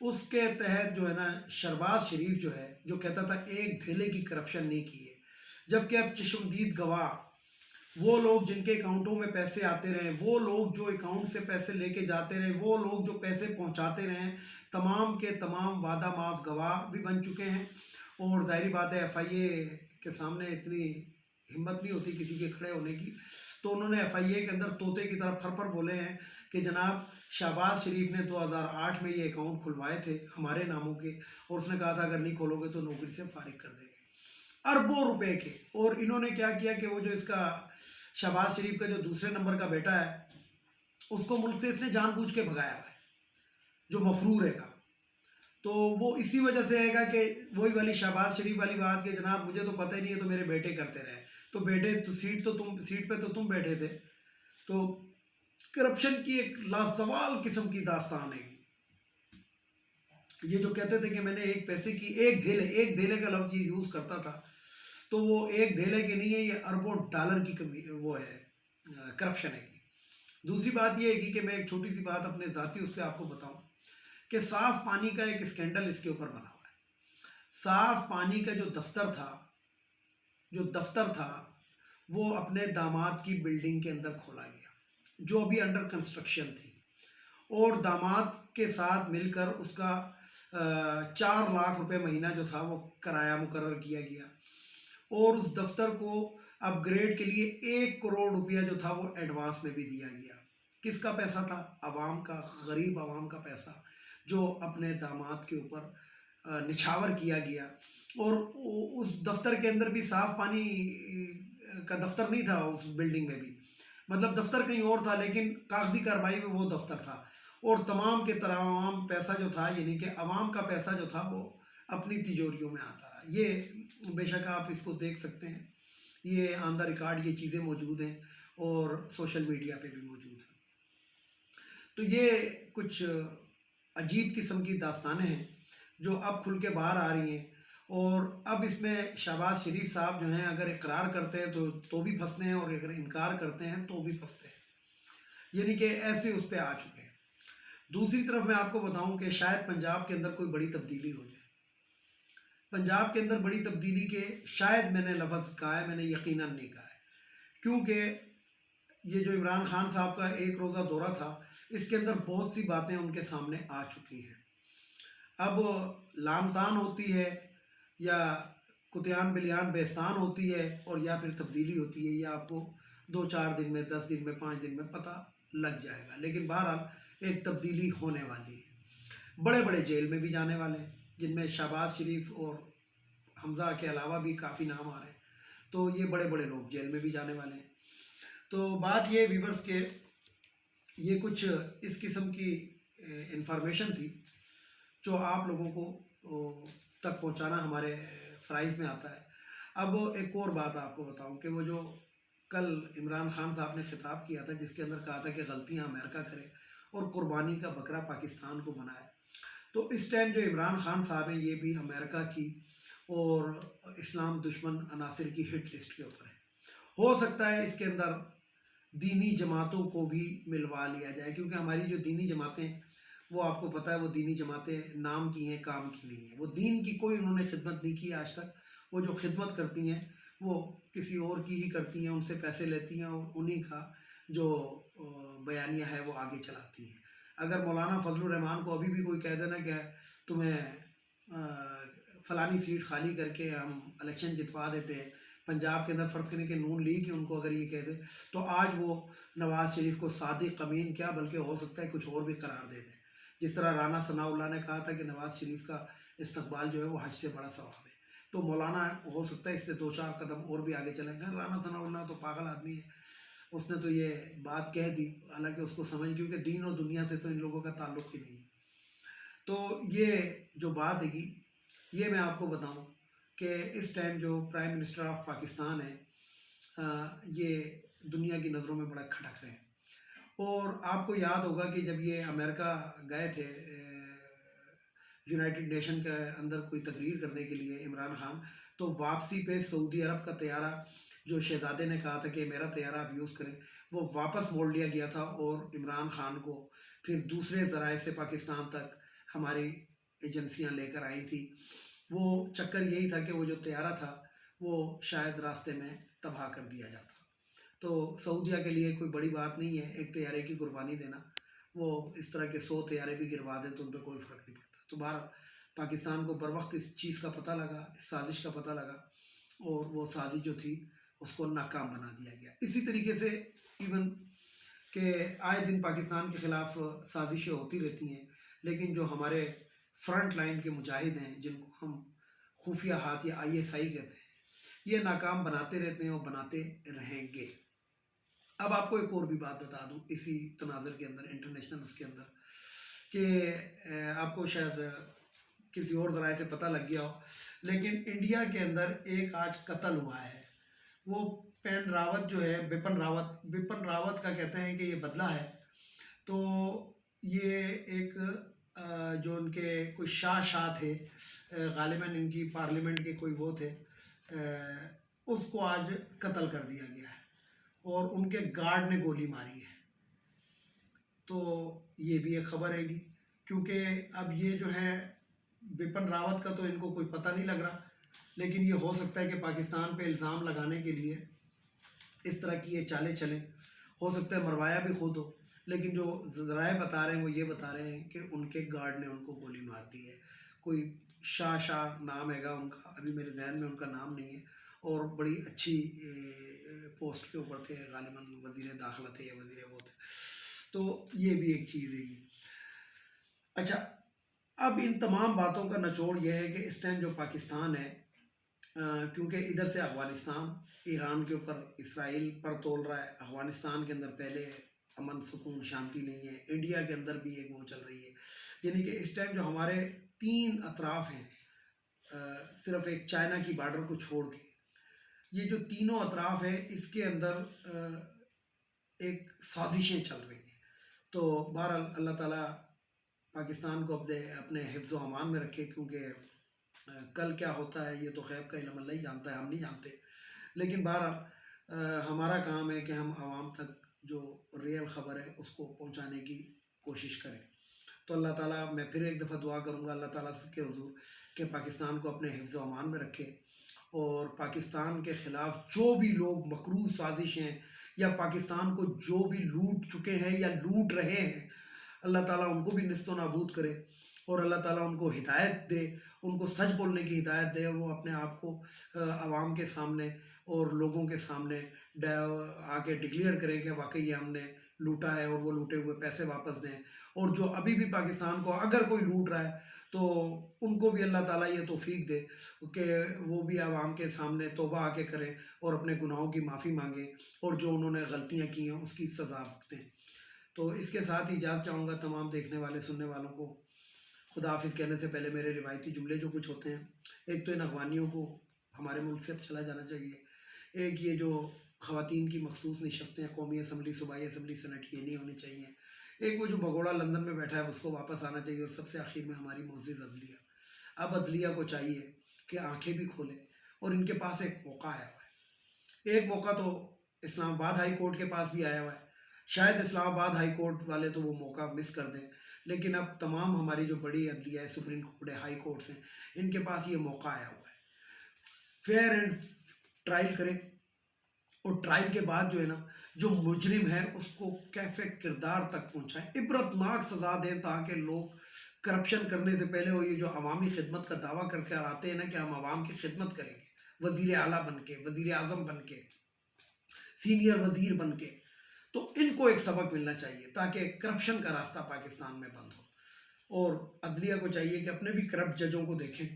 اس کے تحت جو ہے نا شہباز شریف جو ہے جو کہتا تھا ایک دھیلے کی کرپشن نہیں کی ہے، جبکہ اب چشمدید گواہ وہ لوگ جن کے اکاؤنٹوں میں پیسے آتے رہے، وہ لوگ جو اکاؤنٹ سے پیسے لے کے جاتے رہے، وہ لوگ جو پیسے پہنچاتے رہے، تمام کے تمام وعدہ معاف گواہ بھی بن چکے ہیں۔ اور ظاہری بات ہے ایف آئی اے کے سامنے اتنی ہمت نہیں ہوتی کسی کے کھڑے ہونے کی، تو انہوں نے ایف آئی اے کے اندر طوطے کی طرح پھر پھر بولے ہیں کہ جناب شہباز شریف نے 2008 میں یہ اکاؤنٹ کھلوائے تھے ہمارے ناموں کے، اور اس نے کہا تھا اگر نہیں کھولو گے تو نوکری سے فارغ کر دیں گے، اربوں روپے کے۔ اور انہوں نے کیا کیا کہ وہ جو اس کا شہباز شریف کا جو دوسرے نمبر کا بیٹا ہے اس کو ملک سے اس نے جان بوجھ کے بھگایا ہوا ہے، جو مفرور ہے گا، تو وہ اسی وجہ سے ہے گا کہ وہی والی شہباز شریف والی بات کہ جناب مجھے تو پتہ ہی نہیں ہے تو میرے بیٹے کرتے رہے، تو بیٹے تو سیٹ پہ تو تم بیٹھے تھے۔ تو کرپشن کی ایک لازوال قسم کی داستان ہے یہ جو کہتے تھے کہ میں نے ایک پیسے کی ایک دھیلے کا لفظ یہ یوز کرتا تھا، تو وہ ایک دھیلے کی نہیں ہے، یہ اربوں ڈالر کی وہ ہے کرپشن ہے۔ دوسری بات یہ ہے کہ میں ایک چھوٹی سی بات اپنے ذاتی اس پہ آپ کو بتاؤں کہ صاف پانی کا ایک اسکینڈل اس کے اوپر بنا ہوا ہے۔ صاف پانی کا جو دفتر تھا وہ اپنے داماد کی بلڈنگ کے اندر کھولا گیا جو ابھی انڈر کنسٹرکشن تھی، اور داماد کے ساتھ مل کر اس کا 4 لاکھ روپے مہینہ جو تھا وہ کرایہ مقرر کیا گیا، اور اس دفتر کو اپ گریڈ کے لیے 1 کروڑ روپیہ جو تھا وہ ایڈوانس میں بھی دیا گیا۔ کس کا پیسہ تھا؟ عوام کا، غریب عوام کا پیسہ جو اپنے داماد کے اوپر نچھاور کیا گیا۔ اور اس دفتر کے اندر بھی صاف پانی کا دفتر نہیں تھا، اس بلڈنگ میں بھی، مطلب دفتر کہیں اور تھا لیکن کاغذی کارروائی میں وہ دفتر تھا، اور تمام کے تمام پیسہ جو تھا یعنی کہ عوام کا پیسہ جو تھا وہ اپنی تجوریوں میں آتا رہا۔ یہ بے شک آپ اس کو دیکھ سکتے ہیں، یہ آن دا ریکارڈ یہ چیزیں موجود ہیں اور سوشل میڈیا پہ بھی موجود ہیں۔ تو یہ کچھ عجیب قسم کی داستانیں ہیں جو اب کھل کے باہر آ رہی ہیں، اور اب اس میں شہباز شریف صاحب جو ہیں اگر اقرار کرتے ہیں تو بھی پھنستے ہیں، اور اگر انکار کرتے ہیں تو بھی پھنستے ہیں، یعنی کہ ایسے اس پہ آ چکے ہیں۔ دوسری طرف میں آپ کو بتاؤں کہ شاید پنجاب کے اندر کوئی بڑی تبدیلی ہو جائے۔ پنجاب کے اندر بڑی تبدیلی کے شاید میں نے لفظ کہا ہے، میں نے یقیناً نہیں کہا ہے، کیونکہ یہ جو عمران خان صاحب کا 1 روزہ دورہ تھا اس کے اندر بہت سی باتیں ان کے سامنے آ چکی ہیں۔ اب لام تان ہوتی ہے یا کتیان بلیان بیستان ہوتی ہے، اور یا پھر تبدیلی ہوتی ہے، یہ آپ کو 2-4 دن میں 10 دن میں 5 دن میں پتہ لگ جائے گا، لیکن بہرحال ایک تبدیلی ہونے والی ہے۔ بڑے بڑے جیل میں بھی جانے والے ہیں، جن میں شہباز شریف اور حمزہ کے علاوہ بھی کافی نام آ رہے ہیں، تو یہ بڑے بڑے لوگ جیل میں بھی جانے والے ہیں۔ تو بات یہ ویورز کے یہ کچھ اس قسم کی انفارمیشن تھی جو آپ لوگوں کو تک پہنچانا ہمارے فرائض میں آتا ہے۔ اب ایک اور بات آپ کو بتاؤں کہ وہ جو کل عمران خان صاحب نے خطاب کیا تھا جس کے اندر کہا تھا کہ غلطیاں امریکہ کرے اور قربانی کا بکرا پاکستان کو بنائے، تو اس ٹائم جو عمران خان صاحب ہیں یہ بھی امریکہ کی اور اسلام دشمن عناصر کی ہٹ لسٹ کے اوپر ہے۔ ہو سکتا ہے اس کے اندر دینی جماعتوں کو بھی ملوا لیا جائے، کیونکہ ہماری جو دینی جماعتیں ہیں وہ آپ کو پتہ ہے وہ دینی جماعتیں نام کی ہیں، کام کی نہیں ہیں، وہ دین کی کوئی انہوں نے خدمت نہیں کی آج تک۔ وہ جو خدمت کرتی ہیں وہ کسی اور کی ہی کرتی ہیں، ان سے پیسے لیتی ہیں اور انہی کا جو بیانیہ ہے وہ آگے چلاتی ہیں۔ اگر مولانا فضل الرحمان کو ابھی بھی کوئی کہہ دینا کہ تمہیں فلانی سیٹ خالی کر کے ہم الیکشن جتوا دیتے ہیں پنجاب کے اندر، فرض کریں کہ نون لیگ ہی ان کو اگر یہ کہہ دے، تو آج وہ نواز شریف کو صادق امین کیا بلکہ ہو سکتا ہے کچھ اور بھی قرار دے دیں، جس طرح رانا ثناء اللہ نے کہا تھا کہ نواز شریف کا استقبال جو ہے وہ حج سے بڑا ثواب ہے، تو مولانا ہو سکتا ہے اس سے 2-4 قدم اور بھی آگے چلیں گے۔ رانا ثناء اللہ تو پاگل آدمی ہے، اس نے تو یہ بات کہہ دی، حالانکہ اس کو سمجھ، کیونکہ دین اور دنیا سے تو ان لوگوں کا تعلق ہی نہیں ہے۔ تو یہ جو بات ہے یہ میں آپ کو بتاؤں کہ اس ٹائم جو پرائم منسٹر آف پاکستان ہے یہ دنیا کی نظروں میں بڑا کھٹک رہے ہیں، اور آپ کو یاد ہوگا کہ جب یہ امریکہ گئے تھے یونائٹڈ نیشن کے اندر کوئی تقریر کرنے کے لیے عمران خان، تو واپسی پہ سعودی عرب کا طیارہ جو شہزادے نے کہا تھا کہ میرا طیارہ آپ یوز کریں، وہ واپس موڑ لیا گیا تھا، اور عمران خان کو پھر دوسرے ذرائع سے پاکستان تک ہماری ایجنسیاں لے کر آئی تھی، وہ چکر یہی تھا کہ وہ جو طیارہ تھا وہ شاید راستے میں تباہ کر دیا جاتا۔ تو سعودیہ کے لیے کوئی بڑی بات نہیں ہے ایک طیارے کی قربانی دینا، وہ اس طرح کے 100 طیارے بھی گروا دیں تو ان پہ کوئی فرق نہیں پڑتا۔ تو بہرحال پاکستان کو بر وقت اس چیز کا پتہ لگا، اس سازش کا پتہ لگا، اور وہ سازش جو تھی اس کو ناکام بنا دیا گیا۔ اسی طریقے سے ایون کہ آئے دن پاکستان کے خلاف سازشیں ہوتی رہتی ہیں، لیکن جو ہمارے فرنٹ لائن کے مجاہد ہیں جن کو ہم خفیہ ہاتھ یا ISI کہتے ہیں، یہ ناکام بناتے رہتے ہیں اور بناتے رہیں گے۔ اب آپ کو ایک اور بھی بات بتا دوں اسی تناظر کے اندر، انٹرنیشنل اس کے اندر، کہ آپ کو شاید کسی اور ذرائع سے پتہ لگ گیا ہو، لیکن انڈیا کے اندر ایک آج قتل ہوا ہے، وہ پین راوت جو ہے، بپن راوت کا کہتے ہیں کہ یہ بدلہ ہے۔ تو یہ ایک جو ان کے کوئی شاہ تھے، غالباً ان کی پارلیمنٹ کے کوئی وہ تھے، اس کو آج قتل کر دیا گیا ہے اور ان کے گارڈ نے گولی ماری ہے۔ تو یہ بھی ایک خبر ہے گی، کیونکہ اب یہ جو ہے بپن راوت کا تو ان کو کوئی پتہ نہیں لگ رہا، لیکن یہ ہو سکتا ہے کہ پاکستان پہ الزام لگانے کے لیے اس طرح کی یہ چالیں چلیں، ہو سکتا ہے مروایا بھی خود ہو، لیکن جو ذرائع بتا رہے ہیں وہ یہ بتا رہے ہیں کہ ان کے گارڈ نے ان کو گولی مار دی ہے۔ کوئی شاہ نام ہے گا ان کا، ابھی میرے ذہن میں ان کا نام نہیں ہے، اور بڑی اچھی پوسٹ کے اوپر تھے، غالباً وزیر داخلہ تھے یا وزیر وہ تھے۔ تو یہ بھی ایک چیز ہے گی۔ اچھا، اب ان تمام باتوں کا نچوڑ یہ ہے کہ اس ٹائم جو پاکستان ہے، کیونکہ ادھر سے افغانستان ایران کے اوپر اسرائیل پر تول رہا ہے، افغانستان کے اندر پہلے امن سکون شانتی نہیں ہے، انڈیا کے اندر بھی ایک وہ چل رہی ہے، یعنی کہ اس ٹائم جو ہمارے 3 اطراف ہیں، صرف ایک چائنا کی بارڈر کو چھوڑ کے، یہ جو تینوں اطراف ہیں اس کے اندر ایک سازشیں چل رہی ہیں۔ تو بہرحال اللہ تعالیٰ پاکستان کو اپنے حفظ و امان میں رکھے، کیونکہ کل کیا ہوتا ہے یہ تو غیب کا علم اللہ ہی جانتا ہے، ہم نہیں جانتے، لیکن بہرحال ہمارا کام ہے کہ ہم عوام تک جو ریئل خبر ہے اس کو پہنچانے کی کوشش کریں۔ تو اللہ تعالیٰ، میں پھر ایک دفعہ دعا کروں گا اللہ تعالیٰ کے حضور کہ پاکستان کو اپنے حفظ و امان میں رکھے، اور پاکستان کے خلاف جو بھی لوگ مکروہ سازش ہیں یا پاکستان کو جو بھی لوٹ چکے ہیں یا لوٹ رہے ہیں، اللہ تعالیٰ ان کو بھی نیست و نابود کرے، اور اللہ تعالیٰ ان کو ہدایت دے، ان کو سچ بولنے کی ہدایت دے، اور وہ اپنے آپ کو عوام کے سامنے اور لوگوں کے سامنے آ کے ڈکلیئر کریں کہ واقعی یہ ہم نے لوٹا ہے، اور وہ لوٹے ہوئے پیسے واپس دیں۔ اور جو ابھی بھی پاکستان کو اگر کوئی لوٹ رہا ہے تو ان کو بھی اللہ تعالیٰ یہ توفیق دے کہ وہ بھی عوام کے سامنے توبہ آ کے کریں اور اپنے گناہوں کی معافی مانگیں، اور جو انہوں نے غلطیاں کی ہیں اس کی سزا بھگتیں۔ تو اس کے ساتھ ہی اجازت چاہوں گا تمام دیکھنے والے سننے والوں کو۔ خدا حافظ کہنے سے پہلے میرے روایتی جملے جو کچھ ہوتے ہیں، ایک تو ان افغانیوں کو ہمارے ملک سے چلا جانا چاہیے، ایک یہ جو خواتین کی مخصوص نشستیں قومی اسمبلی، صوبائی اسمبلی، سینٹ، یہ نہیں ہونی چاہیے، ایک وہ جو بھگوڑا لندن میں بیٹھا ہے اس کو واپس آنا چاہیے، اور سب سے آخر میں ہماری معزز عدلیہ، اب عدلیہ کو چاہیے کہ آنکھیں بھی کھولے، اور ان کے پاس ایک موقع آیا ہوا ہے۔ ایک موقع تو اسلام آباد ہائی کورٹ کے پاس بھی آیا ہوا ہے، شاید اسلام آباد ہائی کورٹ والے تو وہ موقع مس کر دیں، لیکن اب تمام ہماری جو بڑی عدلیہ ہے، سپریم کورٹ ہے، ہائی کورٹس ہیں، ان کے پاس یہ موقع آیا ہوا ہے۔ فیئر اینڈ ٹرائل کریں، اور ٹرائل کے بعد جو ہے نا، جو مجرم ہے اس کو کیف کردار تک پہنچائیں، عبرتناک سزا دیں، تاکہ لوگ کرپشن کرنے سے پہلے وہ یہ جو عوامی خدمت کا دعویٰ کر کے آتے ہیں نا کہ ہم عوام کی خدمت کریں گے، وزیر اعلیٰ بن کے، وزیر اعظم بن کے، سینئر وزیر بن کے، تو ان کو ایک سبق ملنا چاہیے تاکہ کرپشن کا راستہ پاکستان میں بند ہو۔ اور عدلیہ کو چاہیے کہ اپنے بھی کرپٹ ججوں کو دیکھیں،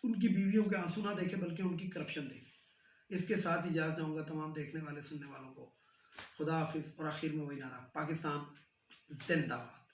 ان کی بیویوں کے آنسو نہ دیکھیں بلکہ ان کی کرپشن دیکھیں۔ اس کے ساتھ اجازت چاہوں گا تمام دیکھنے والے سننے والوں کو۔ خدا حافظ، اور آخر میں وہی نعرہ، پاکستان زندہ باد۔